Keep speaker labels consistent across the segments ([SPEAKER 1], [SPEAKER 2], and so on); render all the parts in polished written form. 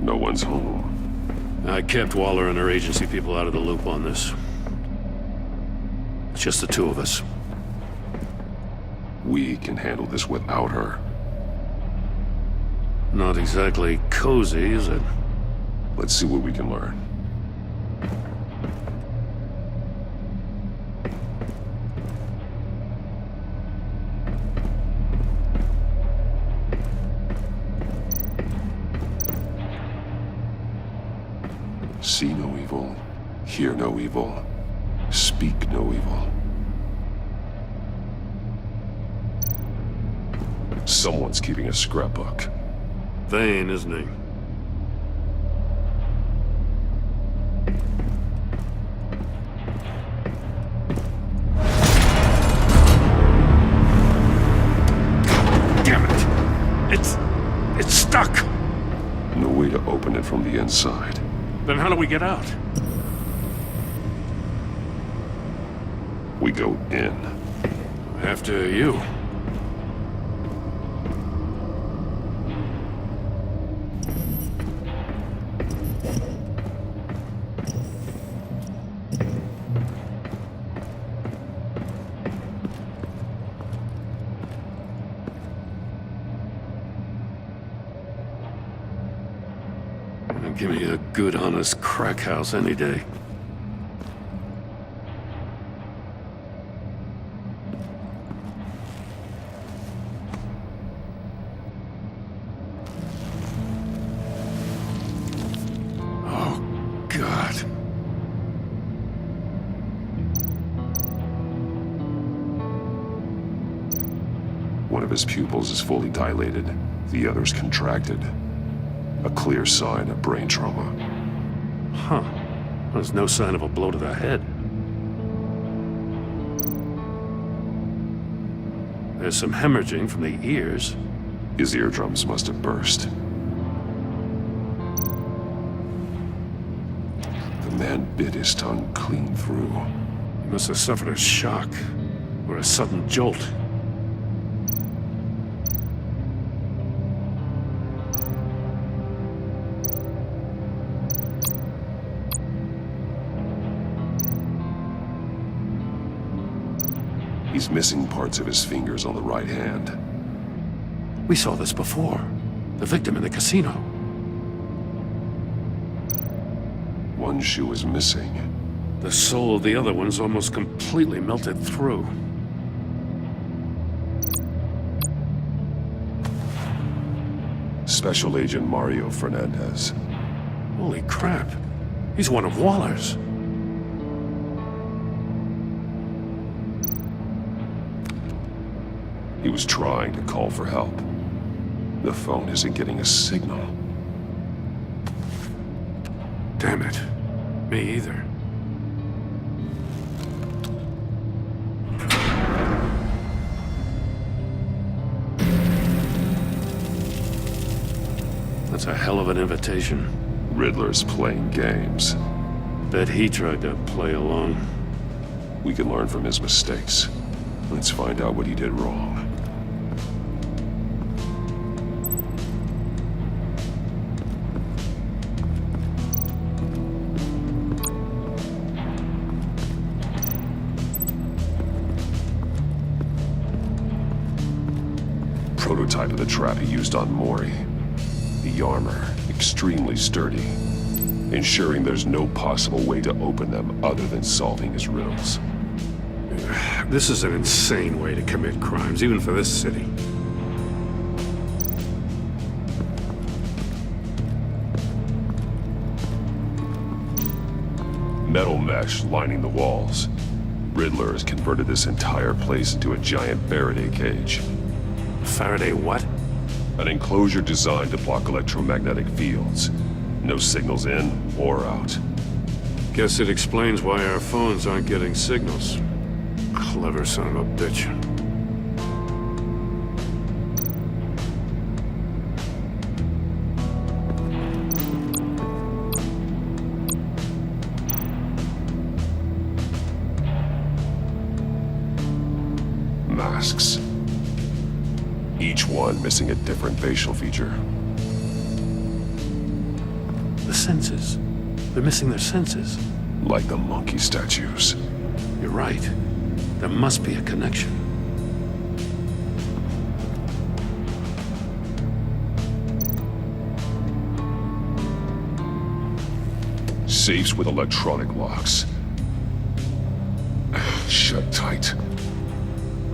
[SPEAKER 1] No one's home.
[SPEAKER 2] I kept Waller and her agency people out of the loop on this. It's just the two of us.
[SPEAKER 1] We can handle this without her.
[SPEAKER 2] Not exactly cozy, is it?
[SPEAKER 1] Let's see what we can learn. See no evil, hear no evil, speak no evil. Someone's keeping a scrapbook.
[SPEAKER 2] Vane, isn't he? Damn it! It's stuck!
[SPEAKER 1] No way to open it from the inside.
[SPEAKER 2] Then how do we get out?
[SPEAKER 1] We go in.
[SPEAKER 2] After you. Give me a good, honest crack house any day. Oh, God.
[SPEAKER 1] One of his pupils is fully dilated, the other's contracted. A clear sign of brain trauma.
[SPEAKER 2] Huh. There's no sign of a blow to the head. There's some hemorrhaging from the ears.
[SPEAKER 1] His eardrums must have burst. The man bit his tongue clean through.
[SPEAKER 2] He must have suffered a shock, or a sudden jolt.
[SPEAKER 1] He's missing parts of his fingers on the right hand.
[SPEAKER 2] We saw this before. The victim in the casino.
[SPEAKER 1] One shoe is missing.
[SPEAKER 2] The sole of the other one's almost completely melted through.
[SPEAKER 1] Special Agent Mario Fernandez.
[SPEAKER 2] Holy crap. He's one of Waller's.
[SPEAKER 1] He was trying to call for help. The phone isn't getting a signal.
[SPEAKER 2] Damn it. Me either. That's a hell of an invitation.
[SPEAKER 1] Riddler's playing games.
[SPEAKER 2] Bet he tried to play along.
[SPEAKER 1] We can learn from his mistakes. Let's find out what he did wrong. Prototype of the trap he used on Mori. The armor, extremely sturdy, ensuring there's no possible way to open them other than solving his riddles.
[SPEAKER 2] This is an insane way to commit crimes, even for this city.
[SPEAKER 1] Metal mesh lining the walls. Riddler has converted this entire place into a giant Faraday cage.
[SPEAKER 2] Faraday what?
[SPEAKER 1] An enclosure designed to block electromagnetic fields. No signals in or out.
[SPEAKER 2] Guess it explains why our phones aren't getting signals. Clever son of a bitch.
[SPEAKER 1] one missing a different facial feature.
[SPEAKER 2] The senses. They're missing their senses.
[SPEAKER 1] Like the monkey statues.
[SPEAKER 2] You're right. There must be a connection.
[SPEAKER 1] Safes with electronic locks. Shut tight.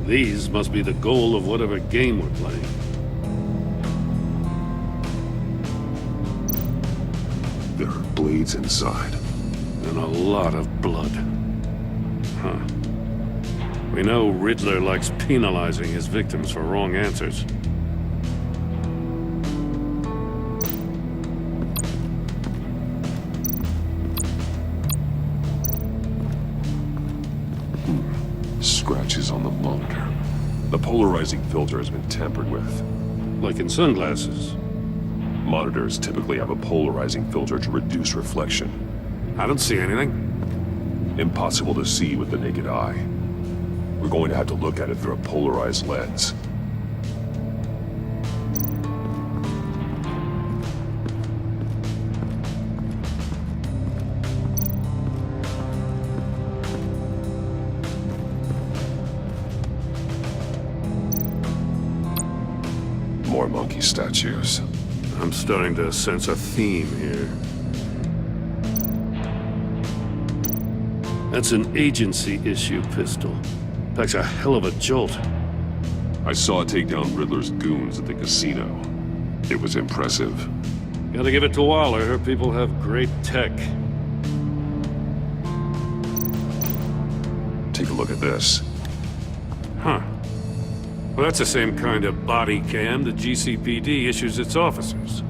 [SPEAKER 2] These must be the goal of whatever game we're playing.
[SPEAKER 1] There are blades inside.
[SPEAKER 2] And a lot of blood. Huh. We know Riddler likes penalizing his victims for wrong answers.
[SPEAKER 1] Scratches on the monitor. The polarizing filter has been tampered with.
[SPEAKER 2] Like in sunglasses.
[SPEAKER 1] Monitors typically have a polarizing filter to reduce reflection.
[SPEAKER 2] I don't see anything.
[SPEAKER 1] Impossible to see with the naked eye. We're going to have to look at it through a polarized lens. More monkey statues.
[SPEAKER 2] I'm starting to sense a theme here. That's an agency-issue pistol. Packs a hell of a jolt.
[SPEAKER 1] I saw it take down Riddler's goons at the casino. It was impressive.
[SPEAKER 2] Gotta give it to Waller. Her people have great tech.
[SPEAKER 1] Take a look at this.
[SPEAKER 2] Huh. Well, that's the same kind of body cam the GCPD issues its officers.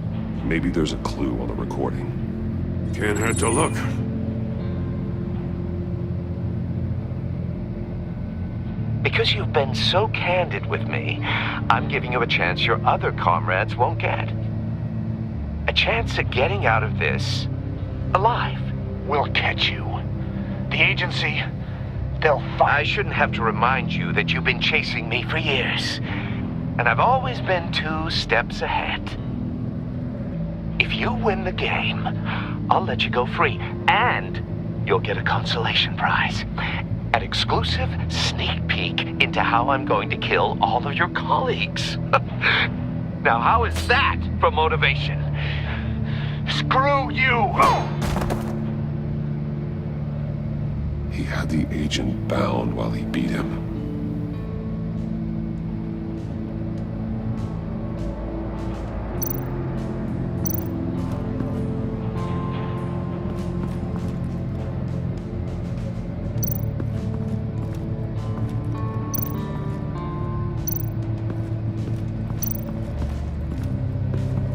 [SPEAKER 1] Maybe there's a clue on the recording.
[SPEAKER 2] Can't hurt to look.
[SPEAKER 3] Because you've been so candid with me, I'm giving you a chance your other comrades won't get. A chance at getting out of this alive.
[SPEAKER 4] We'll catch you. The agency, they'll
[SPEAKER 3] I
[SPEAKER 4] find...
[SPEAKER 3] shouldn't have to remind you that you've been chasing me for years. And I've always been 2 steps ahead. If you win the game, I'll let you go free. And you'll get a consolation prize. An exclusive sneak peek into how I'm going to kill all of your colleagues. Now, how is that for motivation?
[SPEAKER 4] Screw you!
[SPEAKER 1] He had the agent bound while he beat him.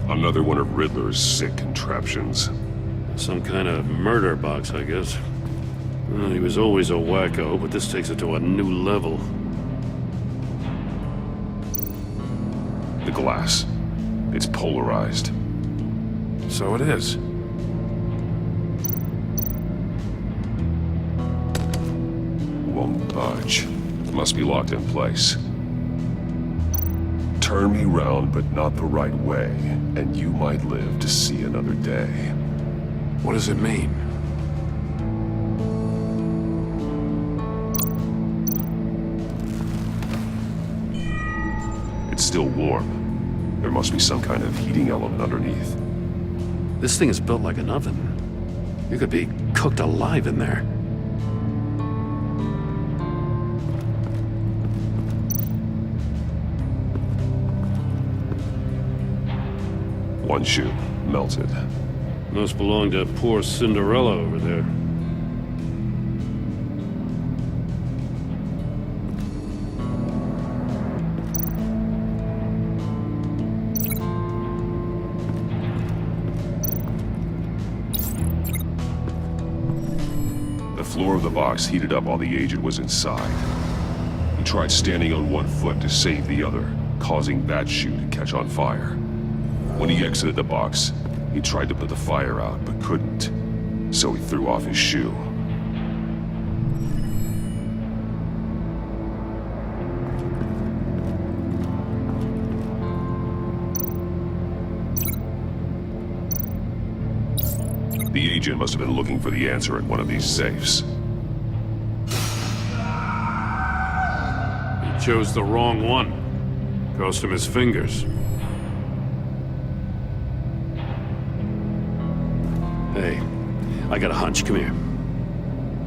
[SPEAKER 1] Another one of Riddler's sick contraptions.
[SPEAKER 2] Some kind of murder box, I guess. Well, he was always a wacko, but this takes it to a new level.
[SPEAKER 1] The glass. It's polarized.
[SPEAKER 2] So it is.
[SPEAKER 1] Won't budge. Must be locked in place. Turn me round, but not the right way, and you might live to see another day.
[SPEAKER 2] What does it mean?
[SPEAKER 1] It's still warm. There must be some kind of heating element underneath.
[SPEAKER 2] This thing is built like an oven. You could be cooked alive in there.
[SPEAKER 1] One shoe, melted.
[SPEAKER 2] Must belong to poor Cinderella over there.
[SPEAKER 1] The floor of the box heated up while the agent was inside. He tried standing on one foot to save the other, causing that shoe to catch on fire. When he exited the box, he tried to put the fire out, but couldn't. So he threw off his shoe. The agent must have been looking for the answer in one of these safes.
[SPEAKER 2] He chose the wrong one. Cost him his fingers. Hey, I got a hunch. Come here.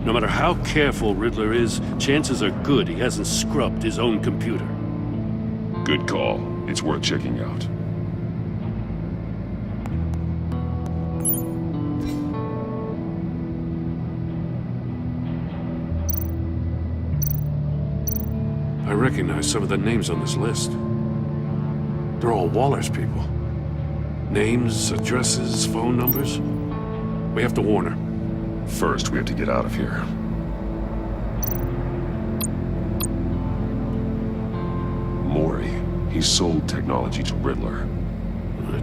[SPEAKER 2] No matter how careful Riddler is, chances are good he hasn't scrubbed his own computer.
[SPEAKER 1] Good call. It's worth checking out.
[SPEAKER 2] I recognize some of the names on this list. They're all Waller's people. Names, addresses, phone numbers. We have to warn her.
[SPEAKER 1] First, we have to get out of here. Maury. He sold technology to Riddler.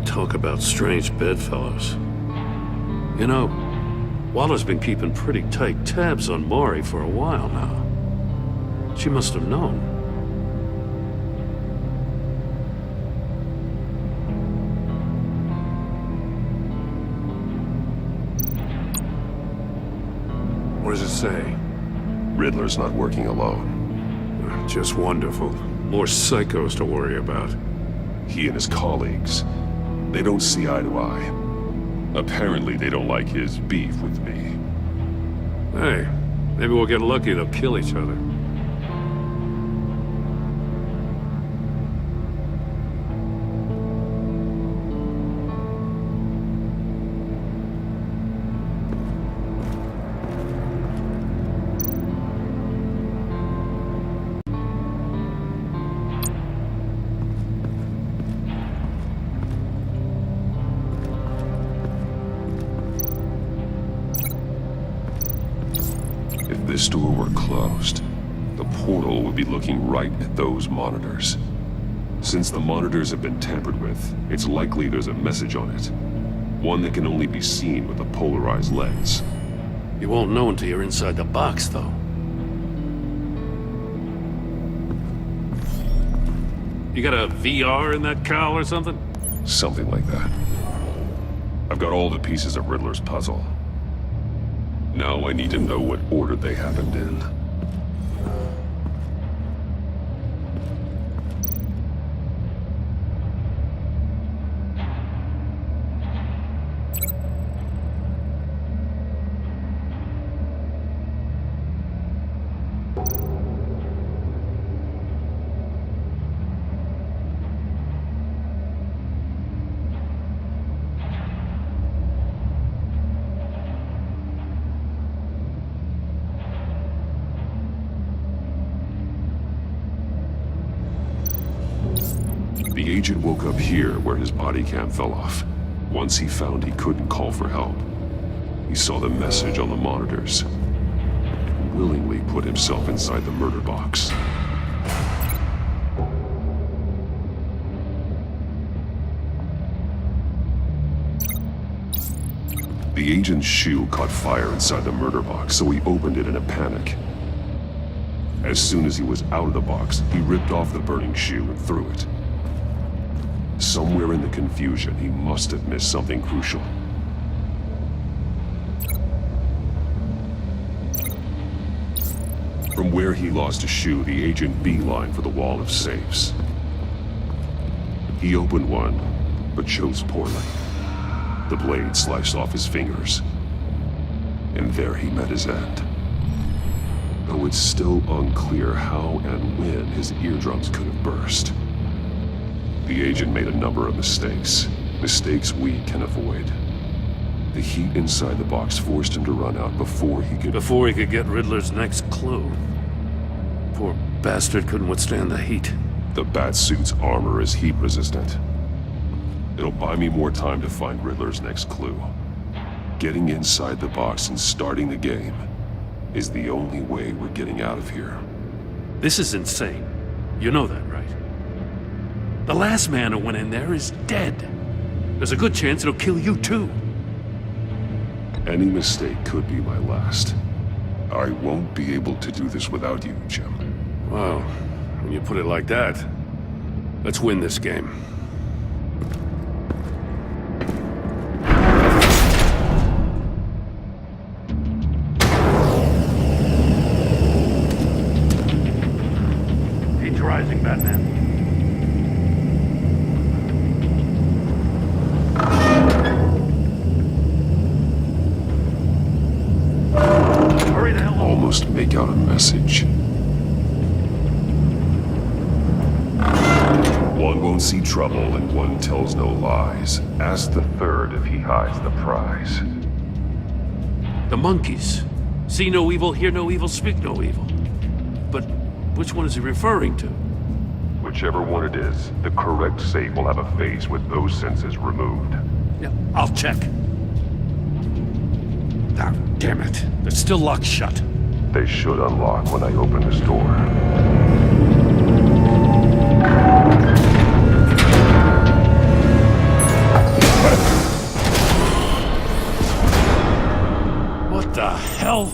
[SPEAKER 2] Talk about strange bedfellows. You know, Waller's been keeping pretty tight tabs on Maury for a while now. She must have known. What does it say?
[SPEAKER 1] Riddler's not working alone.
[SPEAKER 2] Just wonderful. More psychos to worry about.
[SPEAKER 1] He and his colleagues, they don't see eye to eye. Apparently, they don't like his beef with me.
[SPEAKER 2] Hey, maybe we'll get lucky to kill each other.
[SPEAKER 1] If this door were closed, the portal would be looking right at those monitors. Since the monitors have been tampered with, it's likely there's a message on it. One that can only be seen with a polarized lens.
[SPEAKER 2] You won't know until you're inside the box, though. You got a VR in that cowl or something?
[SPEAKER 1] Something like that. I've got all the pieces of Riddler's puzzle. Now I need to know what order they happened in. The agent woke up here where his body cam fell off. Once he found he couldn't call for help, he saw the message on the monitors and willingly put himself inside the murder box. The agent's shoe caught fire inside the murder box, so he opened it in a panic. As soon as he was out of the box, he ripped off the burning shoe and threw it. Somewhere in the confusion, he must have missed something crucial. From where he lost a shoe, the agent beelined for the wall of safes. He opened one, but chose poorly. The blade sliced off his fingers. And there he met his end. Though it's still unclear how and when his eardrums could have burst. The agent made a number of mistakes. Mistakes we can avoid. The heat inside the box forced him to run out before he could
[SPEAKER 2] get Riddler's next clue. Poor bastard couldn't withstand the heat.
[SPEAKER 1] The Batsuit's armor is heat resistant. It'll buy me more time to find Riddler's next clue. Getting inside the box and starting the game is the only way we're getting out of here.
[SPEAKER 2] This is insane. You know that, right? The last man who went in there is dead. There's a good chance it'll kill you too.
[SPEAKER 1] Any mistake could be my last. I won't be able to do this without you, Jim.
[SPEAKER 2] Well, when you put it like that, let's win this game.
[SPEAKER 1] almost make out a message. One won't see trouble and one tells no lies. Ask the third if he hides the prize.
[SPEAKER 2] The monkeys. See no evil, hear no evil, speak no evil. But which one is he referring to?
[SPEAKER 1] Whichever one it is, the correct safe will have a face with those senses removed.
[SPEAKER 2] Yeah, I'll check. Ah, damn it. They're still locked shut.
[SPEAKER 1] They should unlock when I open this door.
[SPEAKER 2] What the hell?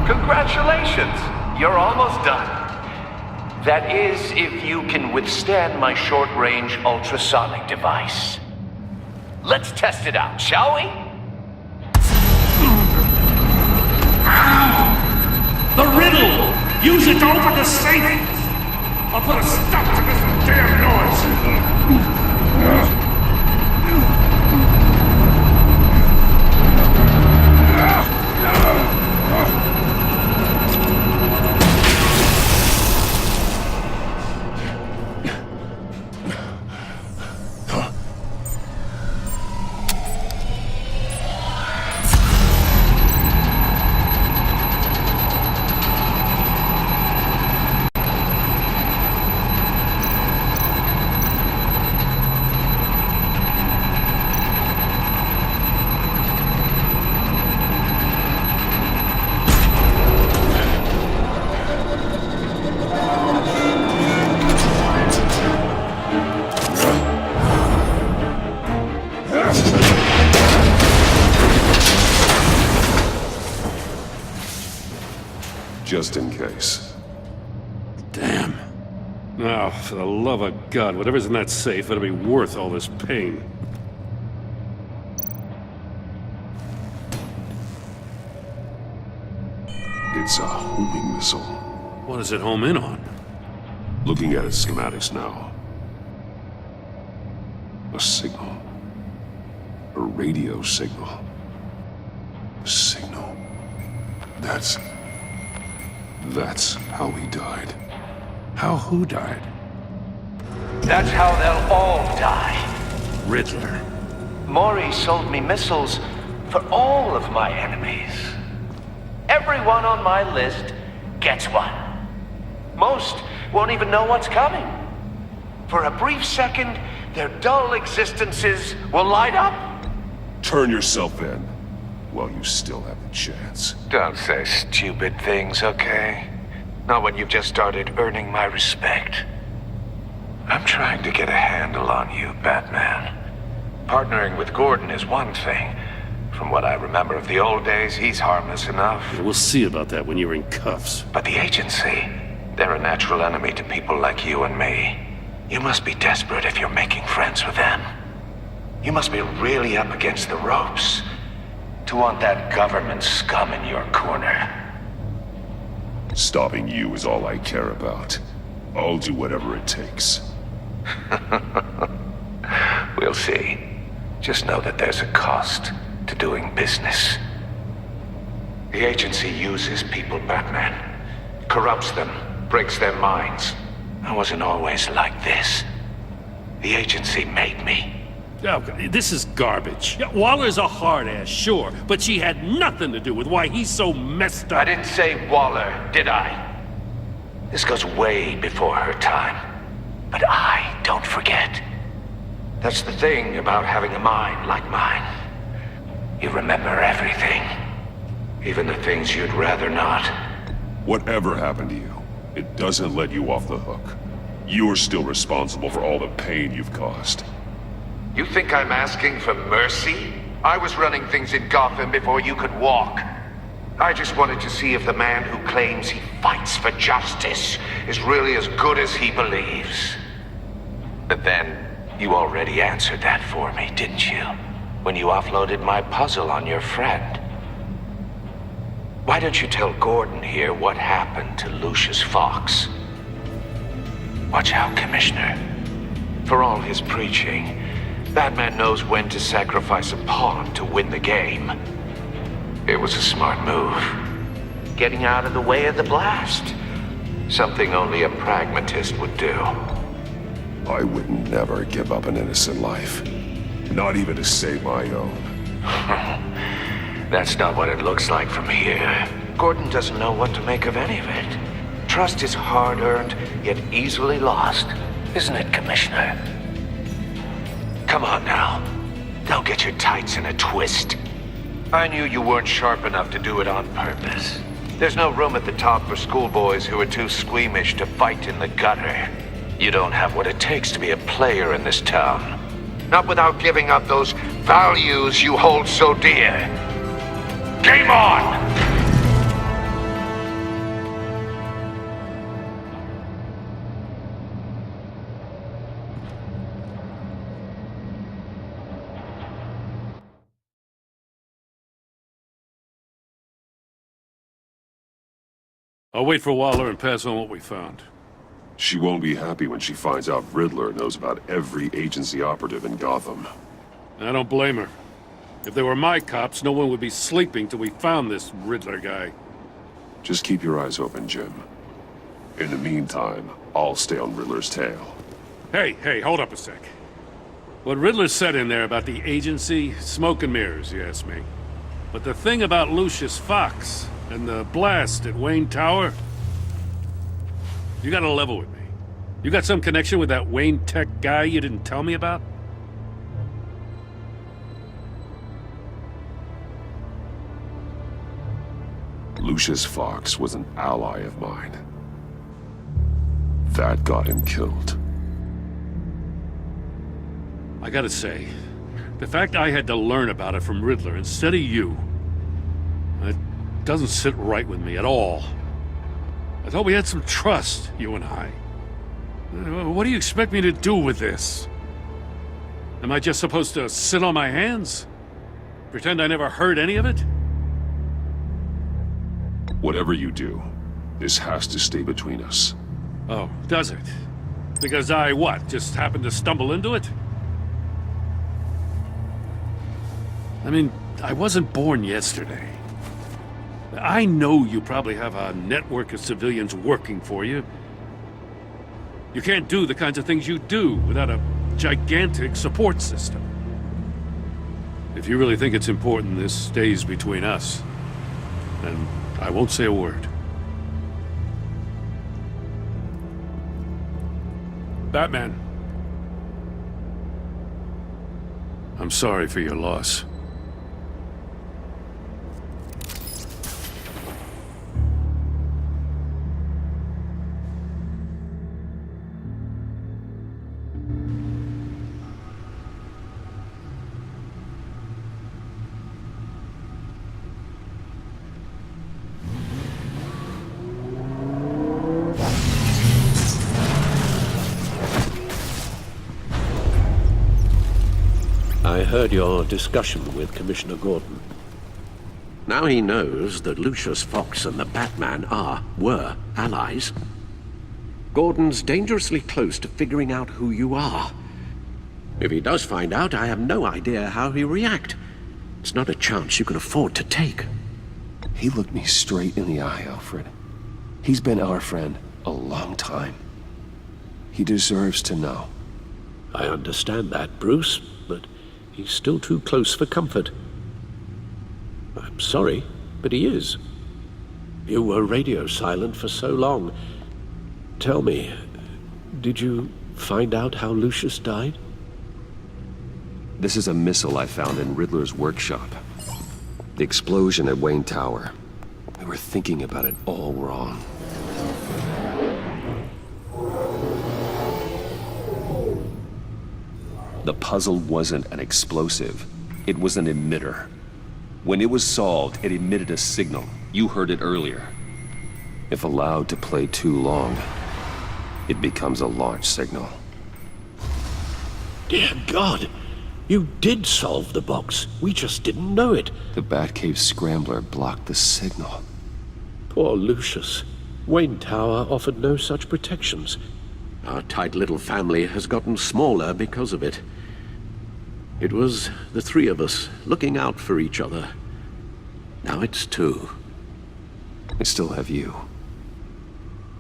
[SPEAKER 3] Congratulations! You're almost done. That is, if you can withstand my short-range ultrasonic device. Let's test it out, shall we?
[SPEAKER 5] The riddle! Use it to open the safe! I'll put a stop to this damn noise!
[SPEAKER 1] Just in case.
[SPEAKER 2] Damn. Oh, for the love of God, whatever's in that safe, it'll be worth all this pain.
[SPEAKER 1] It's a homing missile.
[SPEAKER 2] What does it home in on?
[SPEAKER 1] Looking at its schematics now. A signal. A radio signal. A signal. That's how he died.
[SPEAKER 2] How who died?
[SPEAKER 3] That's how they'll all die.
[SPEAKER 2] Riddler.
[SPEAKER 3] Maury sold me missiles for all of my enemies. Everyone on my list gets one. Most won't even know what's coming. For a brief second, their dull existences will light up.
[SPEAKER 1] Turn yourself in while you still have the chance.
[SPEAKER 3] Don't say stupid things, okay? Not when you've just started earning my respect. I'm trying to get a handle on you, Batman. Partnering with Gordon is one thing. From what I remember of the old days, he's harmless enough.
[SPEAKER 2] We'll see about that when you're in cuffs.
[SPEAKER 3] But the agency, they're a natural enemy to people like you and me. You must be desperate if you're making friends with them. You must be really up against the ropes to want that government scum in your corner.
[SPEAKER 1] Stopping you is all I care about. I'll do whatever it takes.
[SPEAKER 3] We'll see. Just know that there's a cost to doing business. The agency uses people, Batman. Corrupts them, breaks their minds. I wasn't always like this. The agency made me.
[SPEAKER 2] Oh, this is garbage. Yeah, Waller's a hard-ass, sure, but she had nothing to do with why he's so messed up.
[SPEAKER 3] I didn't say Waller, did I? This goes way before her time. But I don't forget. That's the thing about having a mind like mine. You remember everything. Even the things you'd rather not.
[SPEAKER 1] Whatever happened to you, it doesn't let you off the hook. You're still responsible for all the pain you've caused.
[SPEAKER 3] You think I'm asking for mercy? I was running things in Gotham before you could walk. I just wanted to see if the man who claims he fights for justice is really as good as he believes. But then, you already answered that for me, didn't you? When you offloaded my puzzle on your friend. Why don't you tell Gordon here what happened to Lucius Fox? Watch out, Commissioner. For all his preaching, Batman knows when to sacrifice a pawn to win the game. It was a smart move. Getting out of the way of the blast. Something only a pragmatist would do.
[SPEAKER 1] I would never give up an innocent life. Not even to save my own.
[SPEAKER 3] That's not what it looks like from here. Gordon doesn't know what to make of any of it. Trust is hard-earned, yet easily lost. Isn't it, Commissioner? Come on now. Don't get your tights in a twist. I knew you weren't sharp enough to do it on purpose. There's no room at the top for schoolboys who are too squeamish to fight in the gutter. You don't have what it takes to be a player in this town. Not without giving up those values you hold so dear. Game on!
[SPEAKER 2] I'll wait for Waller and pass on what we found.
[SPEAKER 1] She won't be happy when she finds out Riddler knows about every agency operative in Gotham.
[SPEAKER 2] I don't blame her. If they were my cops, no one would be sleeping till we found this Riddler guy.
[SPEAKER 1] Just keep your eyes open, Jim. In the meantime, I'll stay on Riddler's tail.
[SPEAKER 2] Hey, hold up a sec. What Riddler said in there about the agency, smoke and mirrors, you ask me. But the thing about Lucius Fox and the blast at Wayne Tower, you gotta level with me. You got some connection with that Wayne Tech guy you didn't tell me about?
[SPEAKER 1] Lucius Fox was an ally of mine. That got him killed.
[SPEAKER 2] I gotta say, the fact I had to learn about it from Riddler instead of you, it doesn't sit right with me at all. I thought we had some trust, you and I. What do you expect me to do with this? Am I just supposed to sit on my hands? Pretend I never heard any of it?
[SPEAKER 1] Whatever you do, this has to stay between us.
[SPEAKER 2] Oh, does it? Because I, what, just happened to stumble into it? I mean, I wasn't born yesterday. I know you probably have a network of civilians working for you. You can't do the kinds of things you do without a gigantic support system. If you really think it's important this stays between us, then I won't say a word. Batman. I'm sorry for your loss.
[SPEAKER 6] I heard your discussion with Commissioner Gordon. Now he knows that Lucius Fox and the Batman were allies. Gordon's dangerously close to figuring out who you are. If he does find out, I have no idea how he'll react. It's not a chance you can afford to take.
[SPEAKER 7] He looked me straight in the eye, Alfred. He's been our friend a long time. He deserves to know.
[SPEAKER 6] I understand that, Bruce, but he's still too close for comfort. I'm sorry, but he is. You were radio silent for so long. Tell me, did you find out how Lucius died?
[SPEAKER 7] This is a missile I found in Riddler's workshop. The explosion at Wayne Tower. We were thinking about it all wrong. The puzzle wasn't an explosive. It was an emitter. When it was solved, it emitted a signal. You heard it earlier. If allowed to play too long, it becomes a launch signal.
[SPEAKER 6] Dear God! You did solve the box. We just didn't know it.
[SPEAKER 7] The Batcave scrambler blocked the signal.
[SPEAKER 6] Poor Lucius. Wayne Tower offered no such protections. Our tight little family has gotten smaller because of it. It was the three of us looking out for each other. Now it's two.
[SPEAKER 7] I still have you.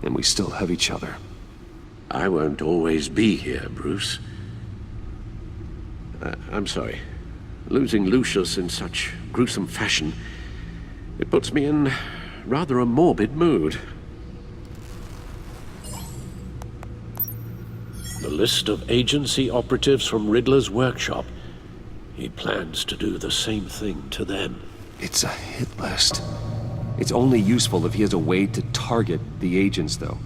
[SPEAKER 7] And we still have each other.
[SPEAKER 6] I won't always be here, Bruce. I'm sorry. Losing Lucius in such gruesome fashion, it puts me in rather a morbid mood. The list of agency operatives from Riddler's workshop. He plans to do the same thing to them.
[SPEAKER 7] It's a hit list. It's only useful if he has a way to target the agents, though.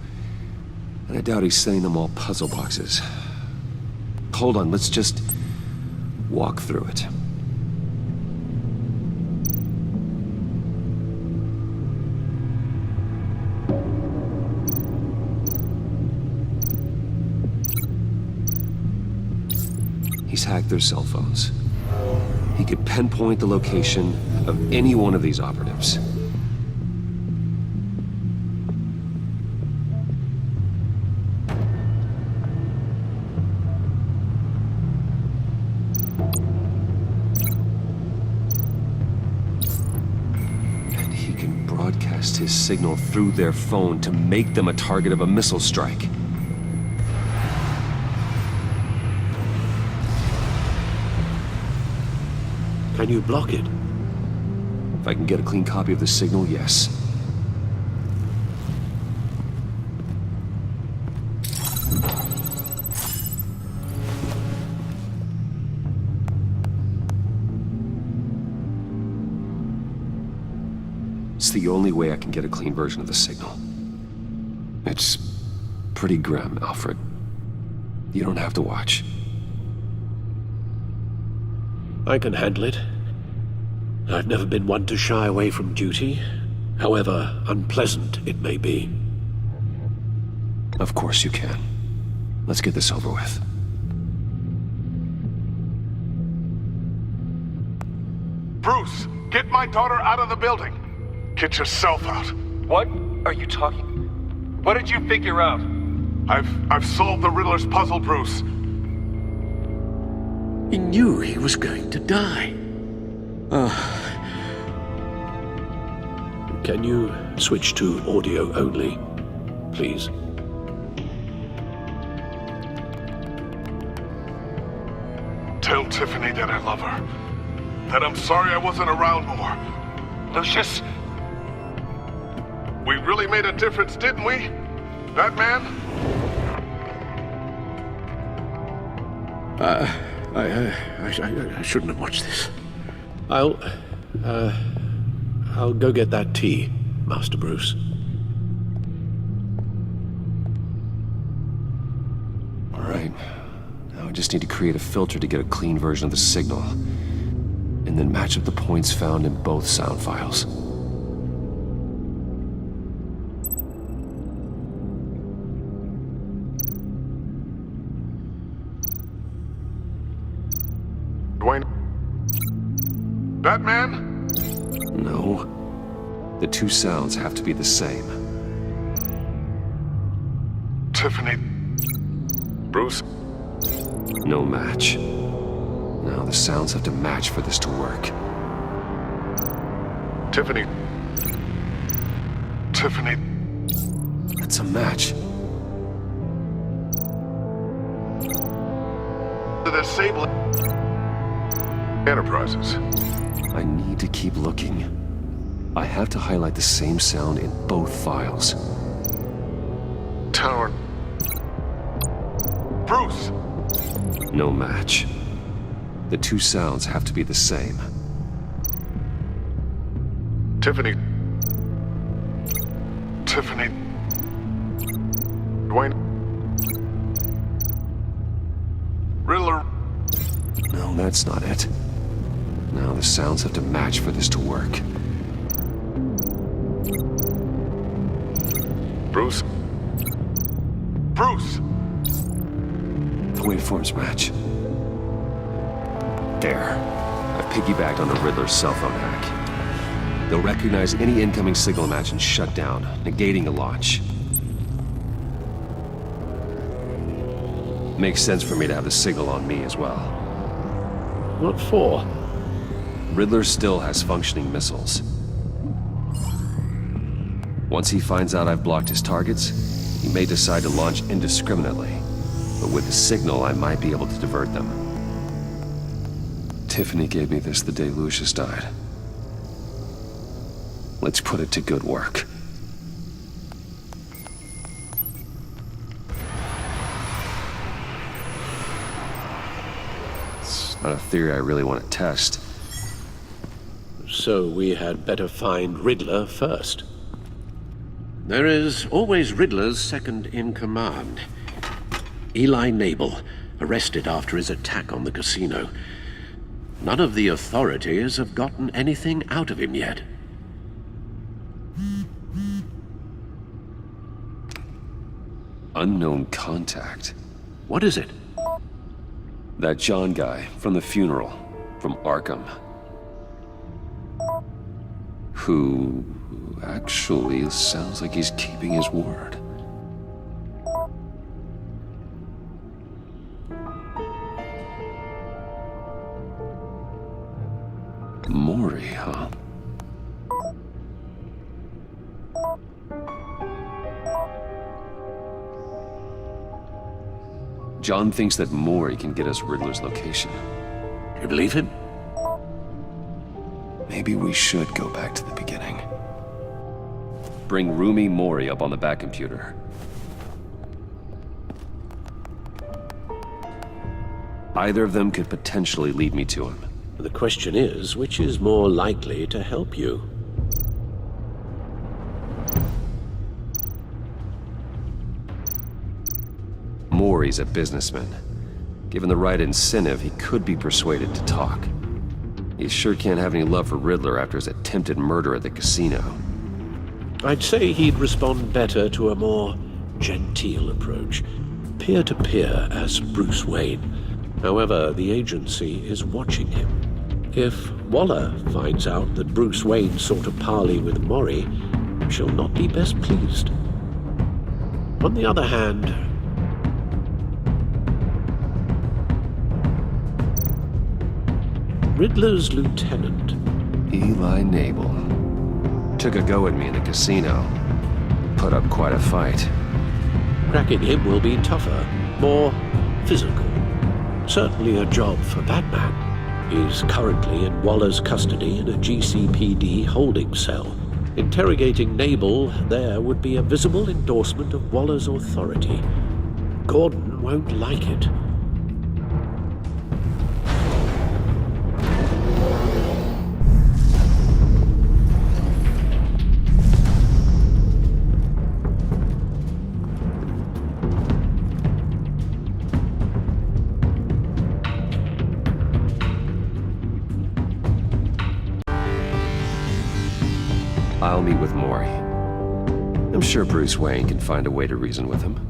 [SPEAKER 7] And I doubt he's sending them all puzzle boxes. Hold on, let's just walk through it. He's hacked their cell phones. He could pinpoint the location of any one of these operatives. And he can broadcast his signal through their phone to make them a target of a missile strike.
[SPEAKER 6] Can you block it?
[SPEAKER 7] If I can get a clean copy of the signal, yes. It's the only way I can get a clean version of the signal. It's pretty grim, Alfred. You don't have to watch.
[SPEAKER 6] I can handle it. I've never been one to shy away from duty, however unpleasant it may be.
[SPEAKER 7] Of course you can. Let's get this over with.
[SPEAKER 4] Bruce, get my daughter out of the building. Get yourself out.
[SPEAKER 8] What are you talking? What did you figure out?
[SPEAKER 4] I've solved the Riddler's puzzle, Bruce.
[SPEAKER 6] He knew he was going to die. Can you switch to audio only, please?
[SPEAKER 4] Tell Tiffany that I love her. That I'm sorry I wasn't around more.
[SPEAKER 8] Lucius?
[SPEAKER 4] We really made a difference, didn't we? Batman?
[SPEAKER 6] I shouldn't have watched this. I'll go get that tea, Master Bruce.
[SPEAKER 7] All right. Now I just need to create a filter to get a clean version of the signal. And then match up the points found in both sound files.
[SPEAKER 4] Dwayne? Batman?
[SPEAKER 7] No. The two sounds have to be the same.
[SPEAKER 4] Tiffany? Bruce?
[SPEAKER 7] No match. Now the sounds have to match for this to work.
[SPEAKER 4] Tiffany? Tiffany?
[SPEAKER 7] That's a match.
[SPEAKER 4] The disabling enterprises.
[SPEAKER 7] I need to keep looking. I have to highlight the same sound in both files.
[SPEAKER 4] Tower. Bruce!
[SPEAKER 7] No match. The two sounds have to be the same.
[SPEAKER 4] Tiffany. Tiffany. Dwayne. Riddler.
[SPEAKER 7] No, that's not it. Now the sounds have to match for this to work.
[SPEAKER 4] Bruce. Bruce!
[SPEAKER 7] The waveforms match. There. I've piggybacked on the Riddler's cell phone hack. They'll recognize any incoming signal match and shut down, negating a launch. Makes sense for me to have the signal on me as well.
[SPEAKER 6] What for?
[SPEAKER 7] Riddler still has functioning missiles. Once he finds out I've blocked his targets, he may decide to launch indiscriminately. But with the signal, I might be able to divert them. Tiffany gave me this the day Lucius died. Let's put it to good work. It's not a theory I really want to test.
[SPEAKER 6] So we had better find Riddler first. There is always Riddler's second in command. Eli Nabel, arrested after his attack on the casino. None of the authorities have gotten anything out of him yet.
[SPEAKER 7] Unknown contact.
[SPEAKER 6] What is it?
[SPEAKER 7] That John guy from the funeral, from Arkham. Who actually sounds like he's keeping his word. Maury, huh? John thinks that Maury can get us Riddler's location.
[SPEAKER 6] You believe him?
[SPEAKER 7] Maybe we should go back to the beginning. Bring Rumi Maury up on the back computer. Either of them could potentially lead me to him.
[SPEAKER 6] The question is, which is more likely to help you?
[SPEAKER 7] Maury's a businessman. Given the right incentive, he could be persuaded to talk. He sure can't have any love for Riddler after his attempted murder at the casino.
[SPEAKER 6] I'd say he'd respond better to a more genteel approach. Peer-to-peer as Bruce Wayne. However, the agency is watching him. If Waller finds out that Bruce Wayne sought a parley with Maury, she'll not be best pleased. On the other hand, Riddler's lieutenant,
[SPEAKER 7] Eli Nabel. Took a go at me in the casino. Put up quite a fight.
[SPEAKER 6] cracking him will be tougher, more physical. Certainly a job for Batman. He's currently in Waller's custody in a GCPD holding cell. Interrogating Nabel there would be a visible endorsement of Waller's authority. Gordon won't like it.
[SPEAKER 7] I'll meet with Maury. I'm sure Bruce Wayne can find a way to reason with him.